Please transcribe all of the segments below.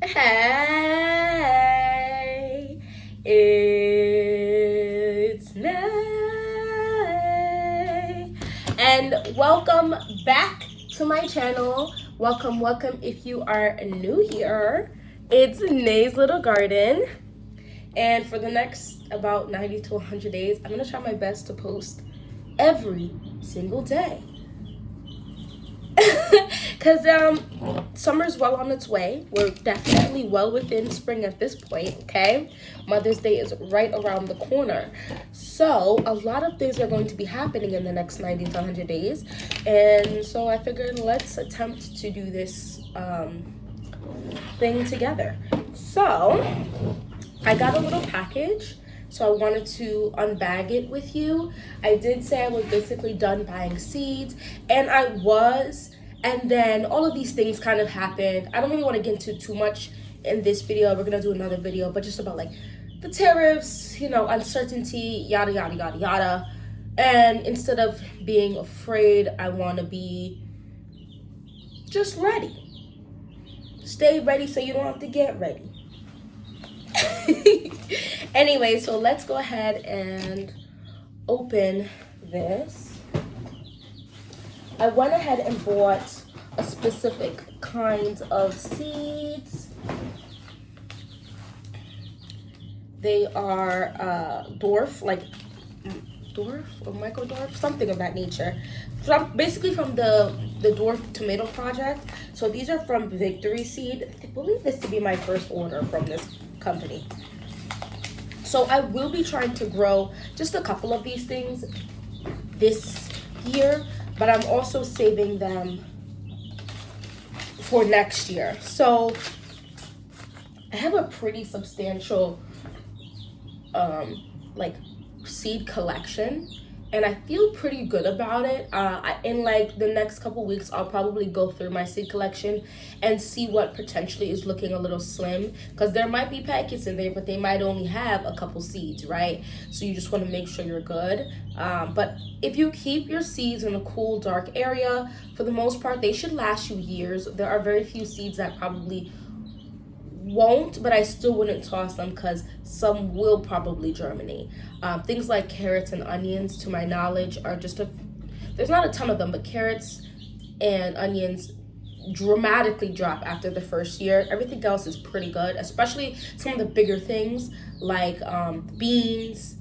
Hey, it's Nay, and welcome back to my channel. Welcome if you are new here. It's Nay's Little Garden, and for the next about 90 to 100 days, I'm gonna try my best to post every single day. Because summer's well on its way. We're definitely well within spring at this point, okay? Mother's Day is right around the corner. So a lot of things are going to be happening in the next 90 to 100 days. And so I figured let's attempt to do this thing together. So I got a little package. So I wanted to unbag it with you. I did say I was basically done buying seeds, and I was, and then all of these things kind of happened. I don't really want to get into too much in this video. We're gonna do another video, but just about like the tariffs, uncertainty, yada, yada, yada, yada. And instead of being afraid, I want to be just ready. Stay ready so you don't have to get ready. Anyway, so let's go ahead and open this. I went ahead and bought a specific kind of seeds. They are Dwarf, like Dwarf or Micro Dwarf, something of that nature. Basically from the Dwarf Tomato Project. So these are from Victory Seed. I believe this to be my first order from this company. So I will be trying to grow just a couple of these things this year, but I'm also saving them for next year. So I have a pretty substantial like seed collection, and I feel pretty good about it. In like the next couple weeks, I'll probably go through my seed collection and see what potentially is looking a little slim, because there might be packets in there, but they might only have a couple seeds, right? So you just want to make sure you're good. But if you keep your seeds in a cool, dark area, for the most part, they should last you years. There are very few seeds that probably won't, but I still wouldn't toss them because some will probably germinate. Things like carrots and onions, to my knowledge, are there's not a ton of them, but carrots and onions dramatically drop after the first year. Everything else is pretty good, especially some of the bigger things like beans,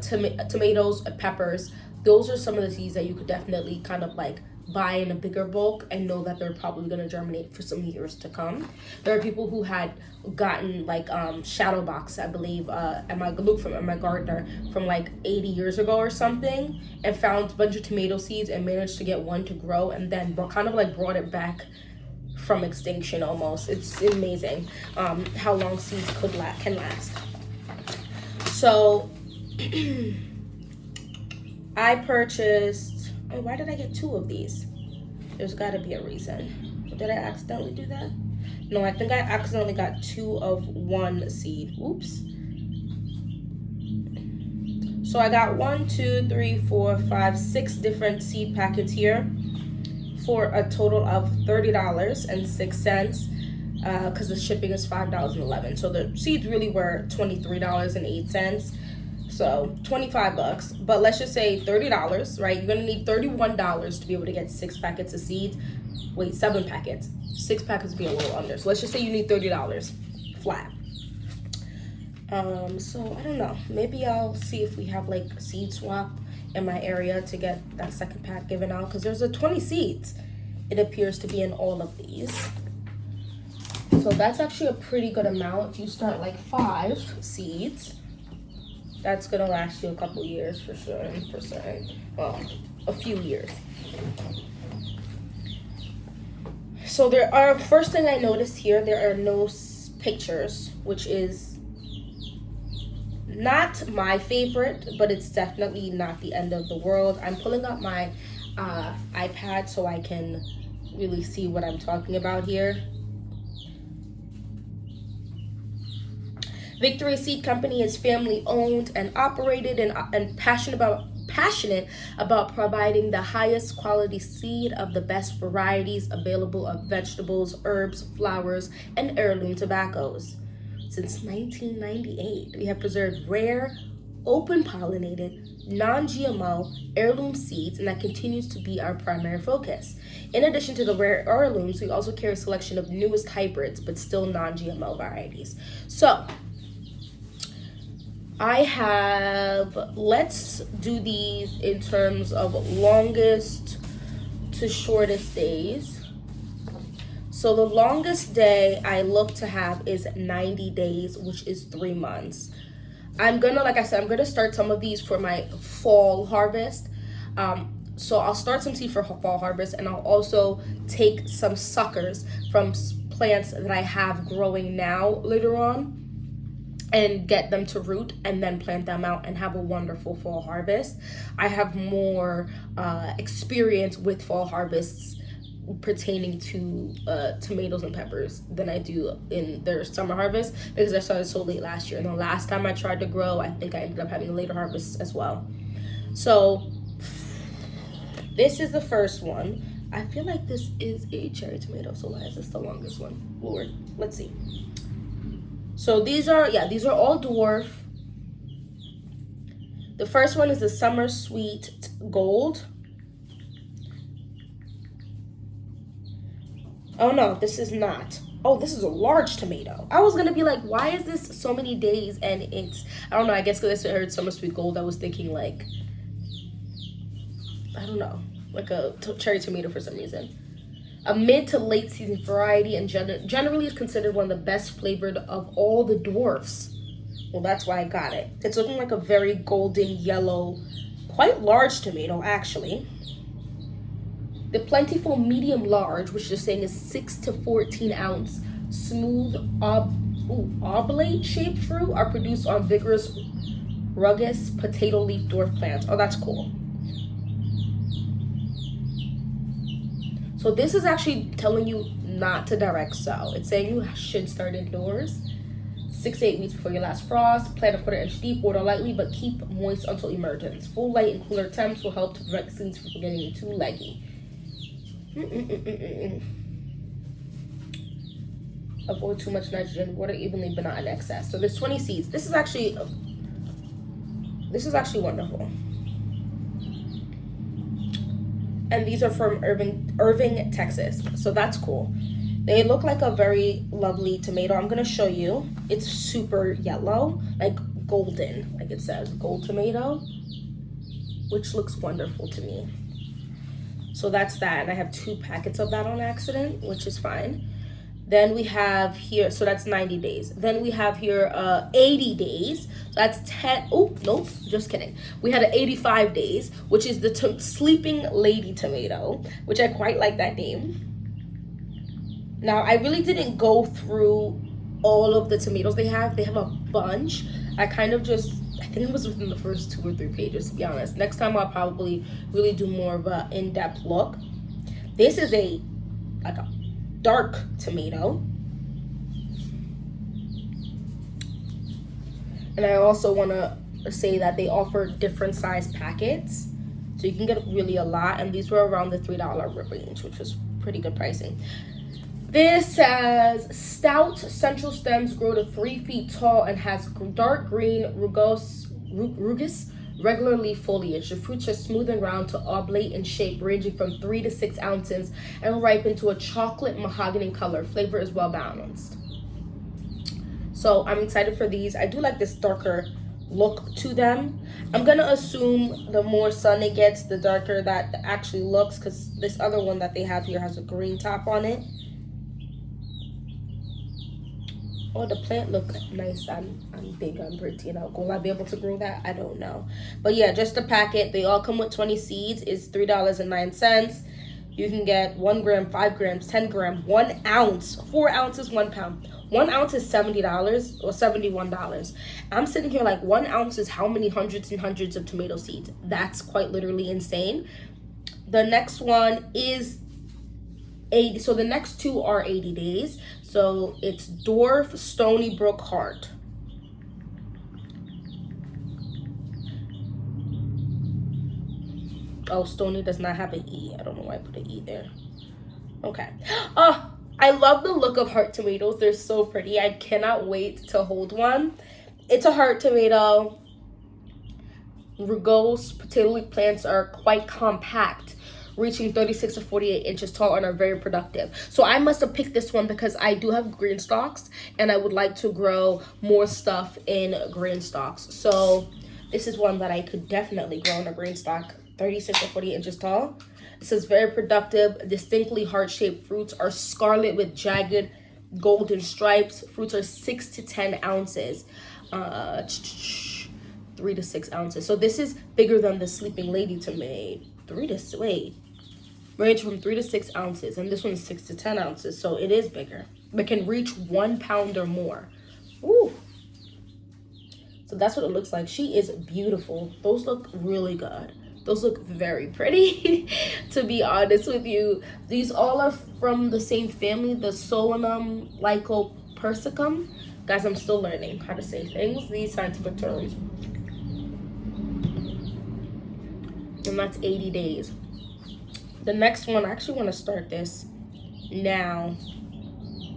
tomatoes, peppers. Those are some of the seeds that you could definitely kind of like buy in a bigger bulk and know that they're probably going to germinate for some years to come. There are people who had gotten like shadow box, I believe, at my gardener from like 80 years ago or something, and found a bunch of tomato seeds and managed to get one to grow, and then kind of like brought it back from extinction almost. It's amazing how long seeds can last. So I purchased, why did I get two of these? There's got to be a reason. Did I accidentally do that? No, I think I accidentally got two of one seed. Oops. So I got 6 different seed packets here for a total of $30.06. Because the shipping is $5.11. So the seeds really were $23.08. So $25, but let's just say $30, right? You're gonna need $31 to be able to get 6 packets of seeds. Wait, 7 packets. 6 packets would be a little under. So let's just say you need $30 flat. So I don't know. Maybe I'll see if we have like a seed swap in my area to get that second pack given out, because there's 20 seeds. It appears to be in all of these. So that's actually a pretty good amount. If you start like 5 seeds, that's gonna last you a couple years for sure, well, a few years. So first thing I noticed here, there are no pictures, which is not my favorite, but it's definitely not the end of the world. I'm pulling up my iPad so I can really see what I'm talking about here. Victory Seed Company is family owned and operated and passionate passionate about providing the highest quality seed of the best varieties available of vegetables, herbs, flowers, and heirloom tobaccos. Since 1998, we have preserved rare, open pollinated, non-GMO heirloom seeds, and that continues to be our primary focus. In addition to the rare heirlooms, we also carry a selection of newest hybrids, but still non-GMO varieties. So, let's do these in terms of longest to shortest days. So the longest day I look to have is 90 days, which is 3 months. Like I said, I'm gonna start some of these for my fall harvest. So I'll start some seed for fall harvest, and I'll also take some suckers from plants that I have growing now later on and get them to root and then plant them out and have a wonderful fall harvest. I have more experience with fall harvests pertaining to tomatoes and peppers than I do in their summer harvest, because I started so late last year, and the last time I tried to grow, I think I ended up having a later harvest as well. So this is the first one. I feel like this is a cherry tomato, so why is this the longest one? Lord, let's see. So these are all dwarf. The first one is the Summer Sweet Gold. Oh no, this is not. Oh, this is a large tomato. I was gonna be like, why is this so many days? And it's, I don't know, I guess because I heard Summer Sweet Gold, I was thinking like, I don't know, like a cherry tomato for some reason. A mid to late season variety, and generally is considered one of the best flavored of all the dwarfs. Well, that's why I got it. It's looking like a very golden yellow, quite large tomato actually. The plentiful medium large, which they're saying is 6 to 14 ounce smooth oblate shaped fruit, are produced on vigorous rugged potato leaf dwarf plants. Oh, that's cool. So this is actually telling you not to direct sow. It's saying you should start indoors 6 to 8 weeks before your last frost. Plant a 1/4 inch deep, water lightly, but keep moist until emergence. Full light and cooler temps will help to prevent seeds from getting too leggy. Avoid too much nitrogen, water evenly but not in excess. So there's 20 seeds. This is actually wonderful. And these are from Irving, Texas. So that's cool. They look like a very lovely tomato. I'm gonna show you. It's super yellow, like golden, like it says, gold tomato, which looks wonderful to me. So that's that, and I have 2 packets of that on accident, which is fine. Then we have here, so that's 90 days. Then we have here 80 days. So that's 10, oh, nope, just kidding. We had 85 days, which is the Sleeping Lady tomato, which I quite like that name. Now, I really didn't go through all of the tomatoes they have. They have a bunch. I think it was within the first 2 or 3 pages, to be honest. Next time I'll probably really do more of an in-depth look. This is like a dark tomato. And I also want to say that they offer different size packets, so you can get really a lot, and these were around the $3 range, which was pretty good pricing. This says stout central stems grow to 3 feet tall and has dark green rugose regular leaf foliage. The fruits are smooth and round to oblate in shape, ranging from 3 to 6 ounces, and ripen to a chocolate mahogany color. Flavor is well balanced. So I'm excited for these. I do like this darker look to them. I'm gonna assume the more sun it gets, the darker that actually looks, because this other one that they have here has a green top on it. Oh, the plant look nice. I'm big, I'm pretty, will I be able to grow that? I don't know. But yeah, just a packet. They all come with 20 seeds. It's $3.09. You can get 1 gram, 5 grams, 10 grams, 1 ounce, 4 ounces, 1 pound. 1 ounce is $70 or $71. I'm sitting here like 1 ounce is how many hundreds and hundreds of tomato seeds? That's quite literally insane. The next one is 80. So the next 2 are 80 days. So it's Dwarf Stony Brook Heart. Oh, Stony does not have an E. I don't know why I put an E there. Okay. Oh, I love the look of heart tomatoes. They're so pretty. I cannot wait to hold one. It's a heart tomato. Rugose potato leaf plants are quite compact, reaching 36 to 48 inches tall and are very productive. So I must have picked this one because I do have green stalks and I would like to grow more stuff in green stalks. So this is one that I could definitely grow in a green stalk, 36 to 48 inches tall. It says very productive, distinctly heart-shaped fruits are scarlet with jagged golden stripes. Fruits are 6 to 10 ounces. 3 to 6 ounces. So this is bigger than the Sleeping Lady tomato. Range from 3 to 6 ounces, and this one's 6 to 10 ounces, so it is bigger, but can reach 1 pound or more. Ooh. So that's what it looks like. She is beautiful. Those look really good. Those look very pretty, to be honest with you. These all are from the same family, the Solanum lycopersicum. Guys, I'm still learning how to say things, these scientific terms. And that's 80 days. The next one, I actually want to start this now,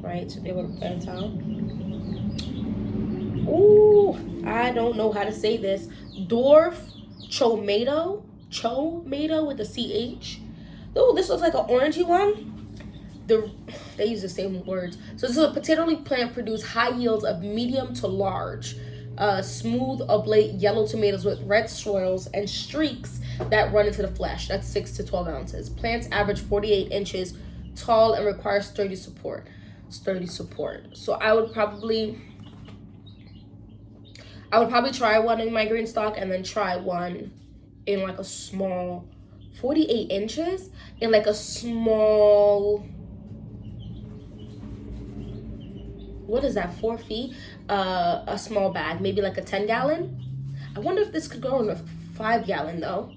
right, to be able to plant out. Ooh, I don't know how to say this. Dwarf chomato with a CH. Oh, this looks like an orangey one. They use the same words. So this is a potato leaf plant produce high yields of medium to large, smooth oblate yellow tomatoes with red swirls and streaks that run into the flesh. That's 6 to 12 ounces. Plants average 48 inches tall and require sturdy support. So I would probably try one in my green stock and then try one in like a small 48 inches in like a small, what is that, 4 feet? A small bag, maybe like a 10-gallon. I wonder if this could go in a 5-gallon though,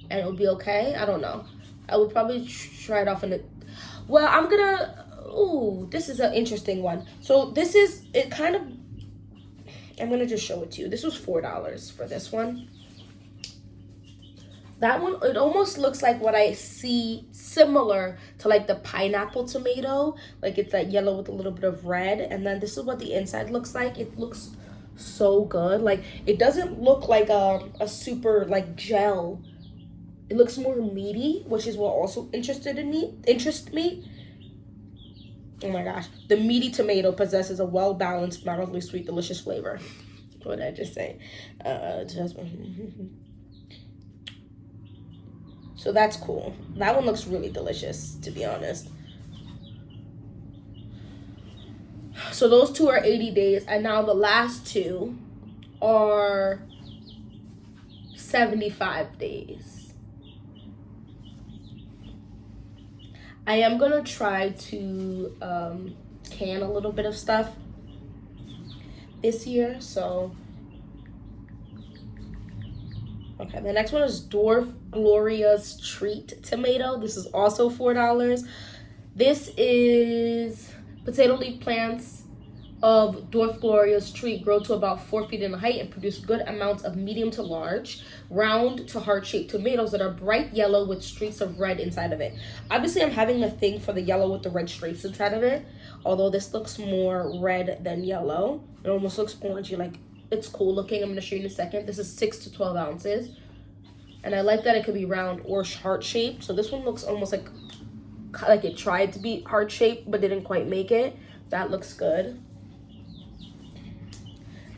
and it would be okay. I don't know. I would probably try it off in it. Well, I'm gonna, ooh, this is an interesting one. So this is, it kind of, I'm gonna just show it to you. This was $4 for this one. That one, it almost looks like what I see similar to like the pineapple tomato. Like it's that yellow with a little bit of red. And then this is what the inside looks like. It looks so good. Like it doesn't look like a super like gel. It looks more meaty, which is what also interests me. Oh my gosh. The meaty tomato possesses a well-balanced, mildly sweet, delicious flavor. What did I just say? So that's cool. That one looks really delicious, to be honest. So those two are 80 days, and now the last two are 75 days. I am gonna try to can a little bit of stuff this year, so. Okay, the next one is Dwarf Gloria's Treat Tomato. This is also $4. This is potato leaf plants of Dwarf Gloria's Treat grow to about 4 feet in height and produce good amounts of medium to large, round to heart-shaped tomatoes that are bright yellow with streaks of red inside of it. Obviously, I'm having a thing for the yellow with the red streaks inside of it, although this looks more red than yellow. It almost looks orangey, like it's cool looking. I'm going to show you in a second. This is 6 to 12 ounces. And I like that it could be round or heart-shaped. So this one looks almost like it tried to be heart-shaped but didn't quite make it. That looks good.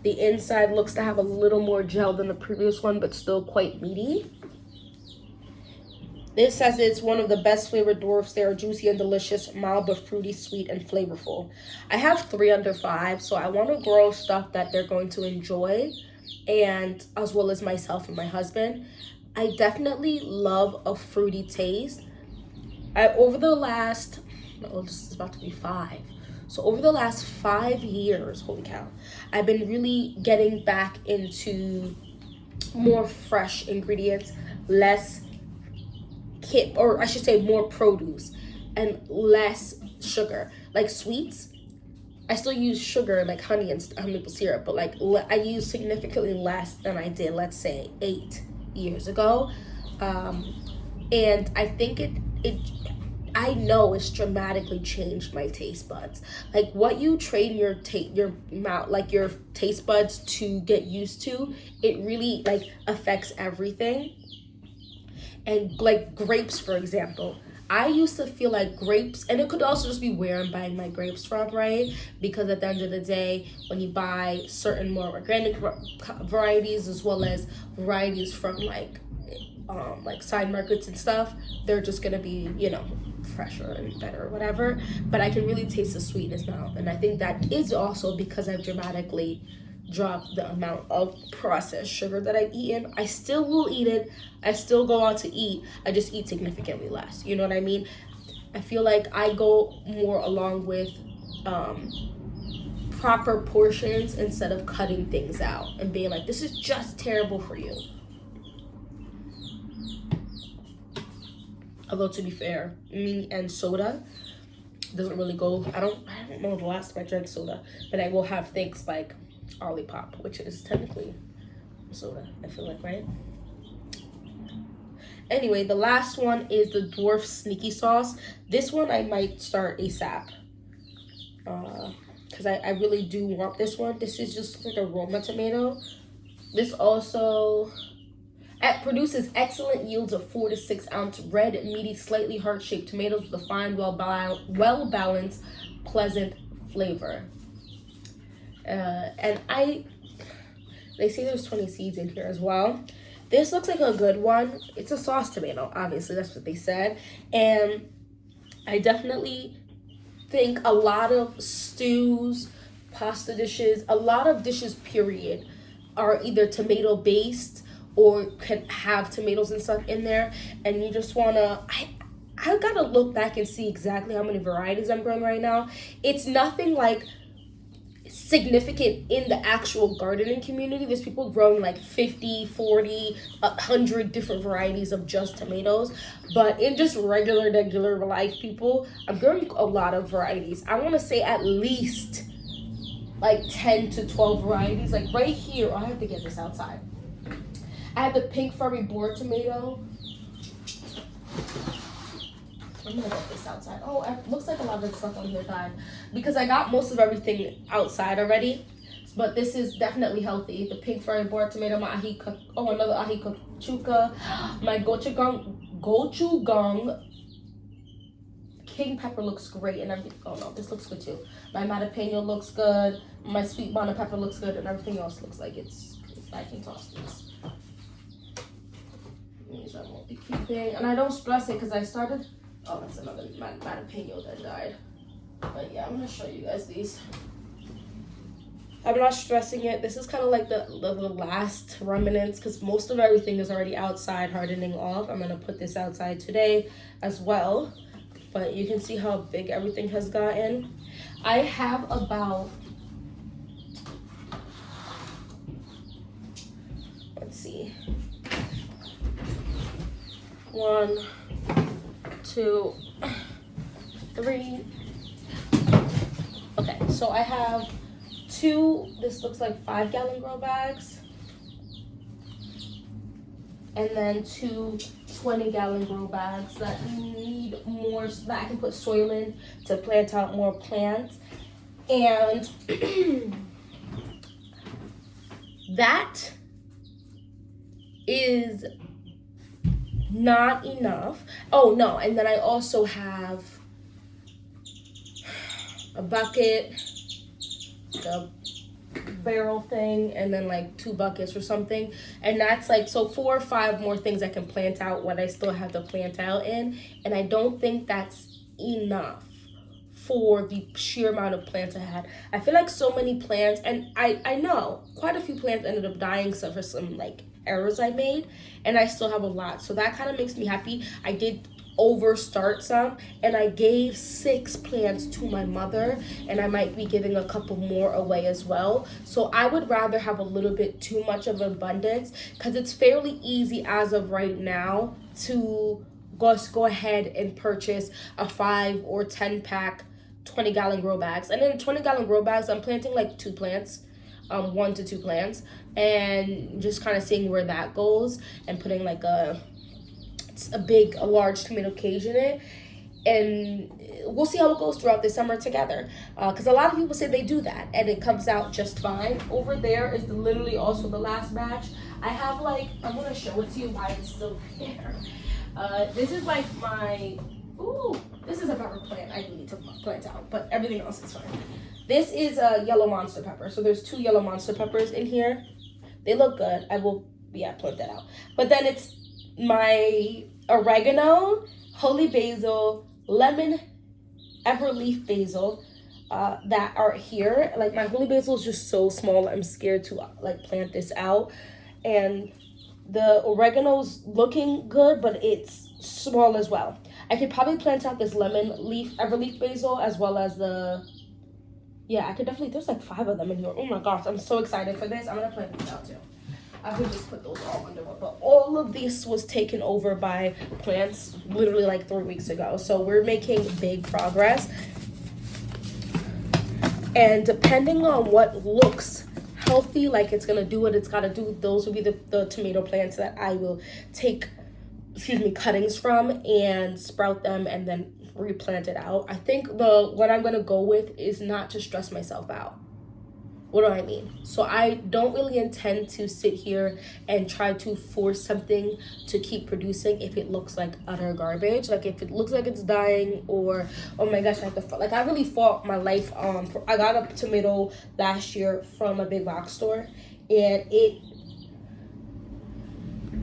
The inside looks to have a little more gel than the previous one, but still quite meaty. This says it's one of the best flavored dwarfs. They are juicy and delicious, mild but fruity, sweet, and flavorful. I have 3 under 5, so I want to grow stuff that they're going to enjoy, and as well as myself and my husband. I definitely love a fruity taste. Over the last, this is about to be 5. So over the last 5 years, holy cow, I've been really getting back into more fresh ingredients, less or I should say more produce and less sugar. Like sweets, I still use sugar like honey and maple syrup, but like I use significantly less than I did, let's say 8 years ago. And I think I know it's dramatically changed my taste buds. Like what you train your mouth, like your taste buds to get used to, it really like affects everything. And like grapes, for example, I used to feel like grapes, and it could also just be where I'm buying my grapes from, right? Because at the end of the day, when you buy certain more organic varieties as well as varieties from like side markets and stuff, they're just gonna be, you know, fresher and better or whatever. But I can really taste the sweetness now, and I think that is also because I've dramatically dropped the amount of processed sugar that I've eaten. I still will eat it. I still go out to eat. I just eat significantly less. You know what I mean? I feel like I go more along with proper portions instead of cutting things out and being like, this is just terrible for you. Although to be fair, me and soda doesn't really go. I don't know the last time I drank soda, but I will have things like Olipop, which is technically soda, I feel like, right? Anyway, the last one is the Dwarf Sneaky Sauce. This one I might start ASAP. Because I really do want this one. This is just like a Roma tomato. This also produces excellent yields of 4 to 6 ounce red, meaty, slightly heart-shaped tomatoes with a fine, well-balanced, pleasant flavor. And they say there's 20 seeds in here as well. This looks like a good one. It's a sauce tomato, obviously, that's what they said. And I definitely think a lot of stews, pasta dishes, a lot of dishes, period, are either tomato based or can have tomatoes and stuff in there. And you just wanna, I've gotta look back and see exactly how many varieties I'm growing right now. It's nothing like significant in the actual gardening community. There's people growing like 50, 40, 100 different varieties of just tomatoes. But in just regular life people, I'm growing a lot of varieties. I want to say at least like 10 to 12 varieties. Like right here, I have to get this outside. I have the pink furry boar tomato. I'm gonna get this outside. Oh, it looks like a lot of the stuff on here died because I got most of everything outside already. But this is definitely healthy. The pink furry boar tomato, my another ahi kachuka, my gochujang king pepper looks great, and everything. Oh no, this looks good too. My jalapeno looks good. My sweet banana pepper looks good, and everything else looks like it's I can toss this. These I won't be keeping, and I don't stress it because I started. Oh, that's another jalapeno that died. But yeah, I'm gonna show you guys these. I'm not stressing it. This is kind of like the last remnants because most of everything is already outside hardening off. I'm gonna put this outside today as well. But you can see how big everything has gotten. I have about, let's see, 1, 2, 3. Okay, so I have 2, this looks like 5-gallon grow bags, and then 2 20-gallon grow bags that need more, so that I can put soil in to plant out more plants. And that is not enough. Oh no, and then I also have a bucket, the barrel thing, and then like 2 buckets or something, and that's like, so 4 or 5 more things I can plant out what I still have to plant out in. And I don't think that's enough for the sheer amount of plants I had. I feel like so many plants, and I know quite a few plants ended up dying for some like errors I made, and I still have a lot, so that kind of makes me happy. I did overstart some, and I gave 6 plants to my mother, and I might be giving a couple more away as well. So I would rather have a little bit too much of abundance, because it's fairly easy as of right now to go ahead and purchase a 5 or 10 pack 20-gallon grow bags. And in 20-gallon grow bags, I'm planting like 2 plants, 1 to 2 plants, and just kind of seeing where that goes, and putting like a a large tomato cage in it, and we'll see how it goes throughout the summer together, because a lot of people say they do that and it comes out just fine. Over there is literally also the last batch. I have like, I'm gonna show it to you why it's still there. This is like my, ooh, this is a pepper plant I need to plant out, but everything else is fine. This is a yellow monster pepper. So there's 2 yellow monster peppers in here. They look good. I will, plant that out. But then it's my oregano, holy basil, lemon, everleaf basil that are here. Like my holy basil is just so small. I'm scared to like plant this out. And the oregano's looking good, but it's small as well. I could probably plant out this lemon leaf, everleaf basil, as well as the, I could definitely, there's like 5 of them in here. Oh my gosh, I'm so excited for this. I'm gonna plant these out too. I could just put those all under one, but all of this was taken over by plants literally like 3 weeks ago. So we're making big progress. And depending on what looks healthy, like it's gonna do what it's gotta do, those will be the tomato plants that I will take, cuttings from and sprout them and then replant it out. I think what I'm gonna go with is not to stress myself out. What do I mean? So I don't really intend to sit here and try to force something to keep producing if it looks like utter garbage. Like if it looks like it's dying, or oh my gosh, I really fought my life. I got a tomato last year from a big box store, and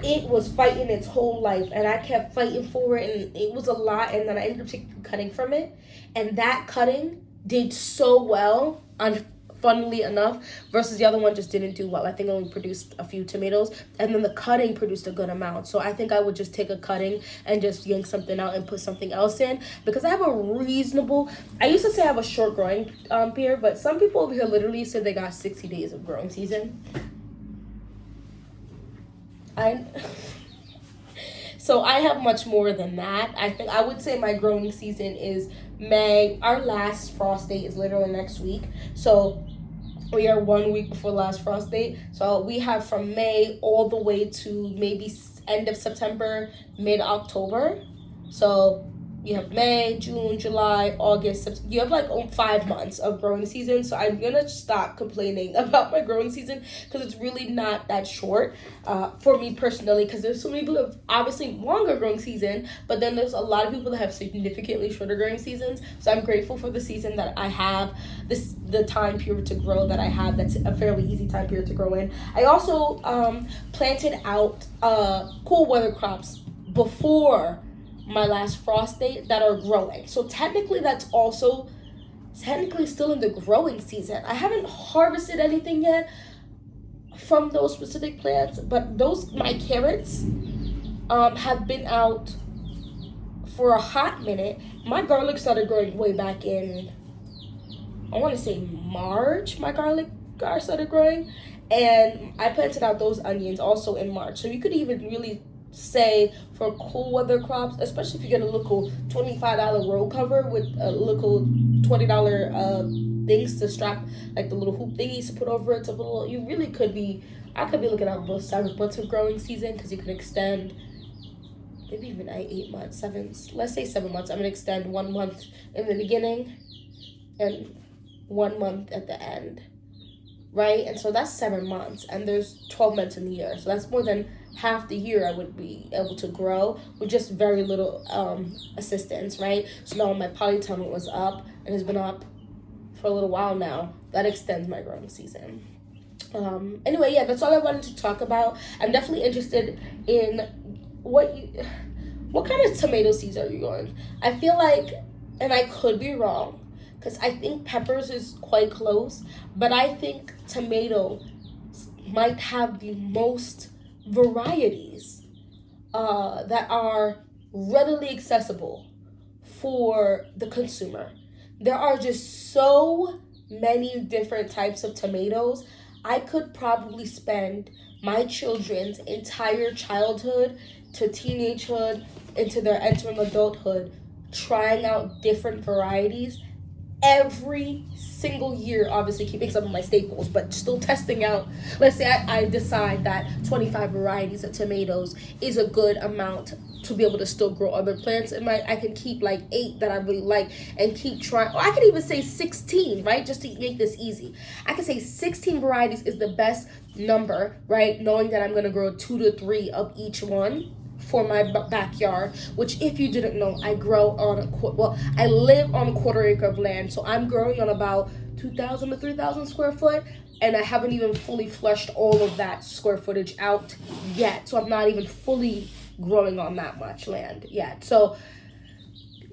it was fighting its whole life, and I kept fighting for it, and it was a lot, and then I ended up cutting from it, and that cutting did so well, funnily enough, versus the other one just didn't do well. I think it only produced a few tomatoes, and then the cutting produced a good amount. So I think I would just take a cutting and just yank something out and put something else in, because I have I used to say I have a short growing period, but some people over here literally said they got 60 days of growing season. So I have much more than that. I think I would say my growing season is May. Our last frost date is literally next week. So we are 1 week before last frost date. So we have from May all the way to maybe end of September, mid-October. So you have May, June, July, August, September. You have like 5 months of growing season. So I'm gonna stop complaining about my growing season, because it's really not that short for me personally, because there's so many people that have obviously longer growing season, but then there's a lot of people that have significantly shorter growing seasons. So I'm grateful for the season that I have, the time period to grow that I have. That's a fairly easy time period to grow in. I also planted out cool weather crops before my last frost date that are growing. So technically that's also still in the growing season. I haven't harvested anything yet from those specific plants, but my carrots have been out for a hot minute. My garlic started growing way back in, I want to say March. My garlic started growing, and I planted out those onions also in March. So you could even really say for cool weather crops, especially if you get a little $25 row cover with a little $20 things to strap, like the little hoop thingies to put over it, you really could be, I could be looking at about 7 months of growing season, because you can extend maybe even 8 months, let's say 7 months. I'm gonna extend 1 month in the beginning and 1 month at the end, right? And so that's 7 months, and there's 12 months in the year, so that's more than half the year I would be able to grow with just very little assistance, right? So now my polytunnel was up and has been up for a little while now. That extends my growing season. Anyway, that's all I wanted to talk about. I'm definitely interested in what kind of tomato seeds are you growing? I feel like, and I could be wrong, because I think peppers is quite close, but I think tomato might have the most varieties that are readily accessible for the consumer. There are just so many different types of tomatoes. I could probably spend my children's entire childhood to teenagehood into their entering adulthood trying out different varieties every single year, obviously keeping some of my staples, but still testing out. Let's say I decide that 25 varieties of tomatoes is a good amount to be able to still grow other plants in my, I can keep like 8 that I really like and keep trying, or I can even say 16, right? Just to make this easy. I can say 16 varieties is the best number, right? Knowing that I'm gonna grow 2 to 3 of each one for my backyard, which if you didn't know, I grow on I live on a quarter acre of land, so I'm growing on about 2,000 to 3,000 square foot, and I haven't even fully fleshed all of that square footage out yet, so I'm not even fully growing on that much land yet. So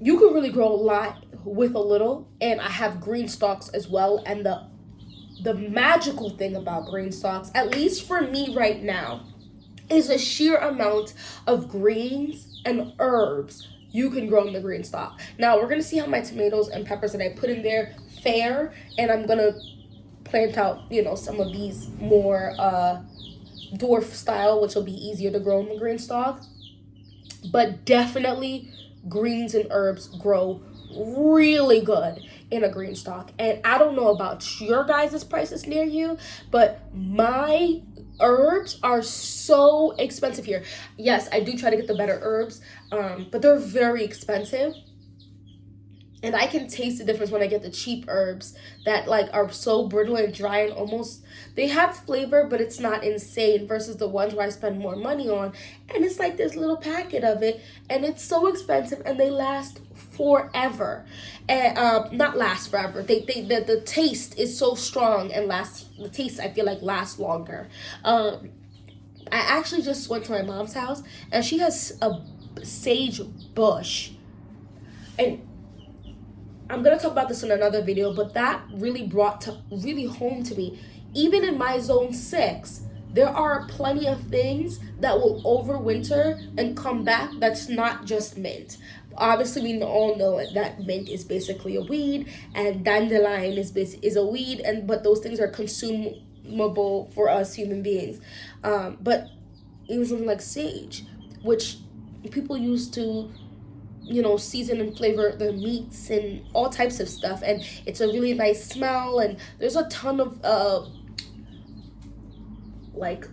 you can really grow a lot with a little, and I have green stalks as well. And the magical thing about green stalks, at least for me right now, is a sheer amount of greens and herbs you can grow in the green stalk. Now we're gonna see how my tomatoes and peppers that I put in there fare, and I'm gonna plant out, some of these more dwarf style, which will be easier to grow in the green stalk. But definitely greens and herbs grow really good in a green stalk. And I don't know about your guys' prices near you, but my herbs are so expensive here. Yes, I do try to get the better herbs, but they're very expensive. And I can taste the difference when I get the cheap herbs that like are so brittle and dry and almost, they have flavor, but it's not insane, versus the ones where I spend more money on. And it's like this little packet of it, and it's so expensive, and they last forever. And not last forever. The taste is so strong and the taste I feel like lasts longer. I actually just went to my mom's house, and she has a sage bush. And I'm going to talk about this in another video, but that really brought really home to me. Even in my zone 6, there are plenty of things that will overwinter and come back that's not just mint. Obviously, we all know that mint is basically a weed, and dandelion is a weed, but those things are consumable for us human beings. But even something like sage, which people used to season and flavor their meats and all types of stuff, and it's a really nice smell, and there's a ton of like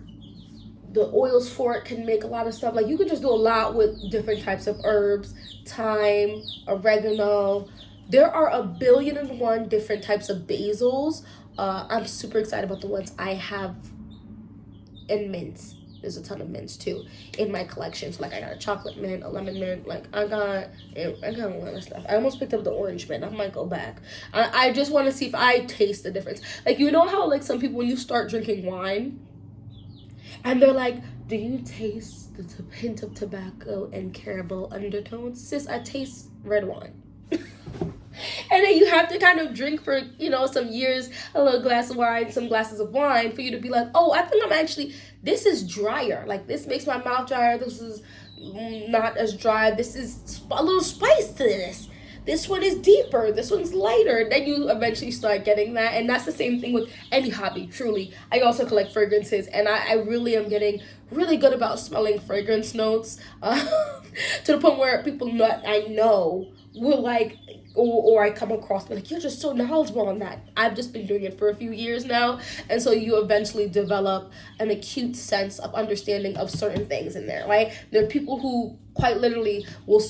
the oils for it can make a lot of stuff. Like you can just do a lot with different types of herbs, thyme, oregano. There are 1,000,000,001 different types of basils. I'm super excited about the ones I have, and mints. There's a ton of mints too in my collection. So like I got a chocolate mint, a lemon mint, like I got a lot of stuff. I almost picked up the orange mint. I might go back. I just want to see if I taste the difference. Like how like some people, when you start drinking wine and they're like, do you taste the hint of tobacco and caramel undertones? Sis, I taste red wine. And then you have to kind of drink for, some years, a little glass of wine, some glasses of wine for you to be like, oh, I think this is drier. Like this makes my mouth drier. This is not as dry. This is a little spice to this. This one is deeper. This one's lighter. And then you eventually start getting that. And that's the same thing with any hobby, truly. I also collect fragrances, and I really am getting really good about smelling fragrance notes to the point where people I know will like, or I come across, like, you're just so knowledgeable on that. I've just been doing it for a few years now, and so you eventually develop an acute sense of understanding of certain things in there, right? There are people who quite literally will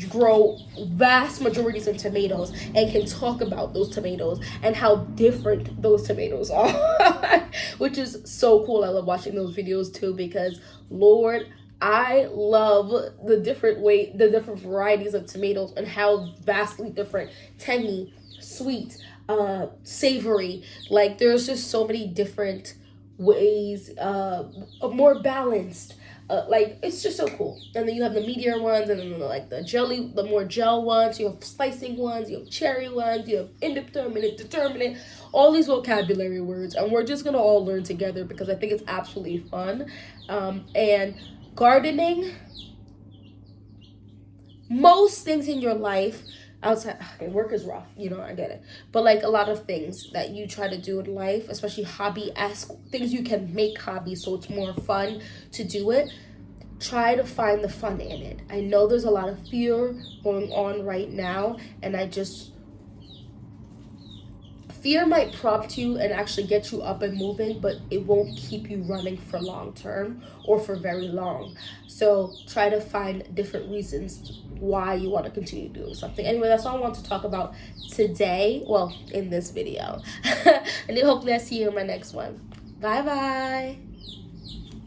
grow vast majorities of tomatoes and can talk about those tomatoes and how different those tomatoes are, which is so cool. I love watching those videos too, because Lord, I love the different varieties of tomatoes and how vastly different, tangy, sweet, savory. Like there's just so many different ways, more balanced. Like it's just so cool. And then you have the meatier ones, and then like the more gel ones. You have slicing ones. You have cherry ones. You have indeterminate, determinate. All these vocabulary words, and we're just gonna all learn together because I think it's absolutely fun. And gardening, most things in your life outside, okay, work is rough, I get it, but like a lot of things that you try to do in life, especially hobby-esque things, you can make hobbies so it's more fun to do it. Try to find the fun in it. I know there's a lot of fear going on right now, and I just fear might prompt you and actually get you up and moving, but it won't keep you running for long term or for very long. So try to find different reasons why you want to continue doing something. Anyway, that's all I want to talk about today. Well, in this video. And hopefully I see you in my next one. Bye bye.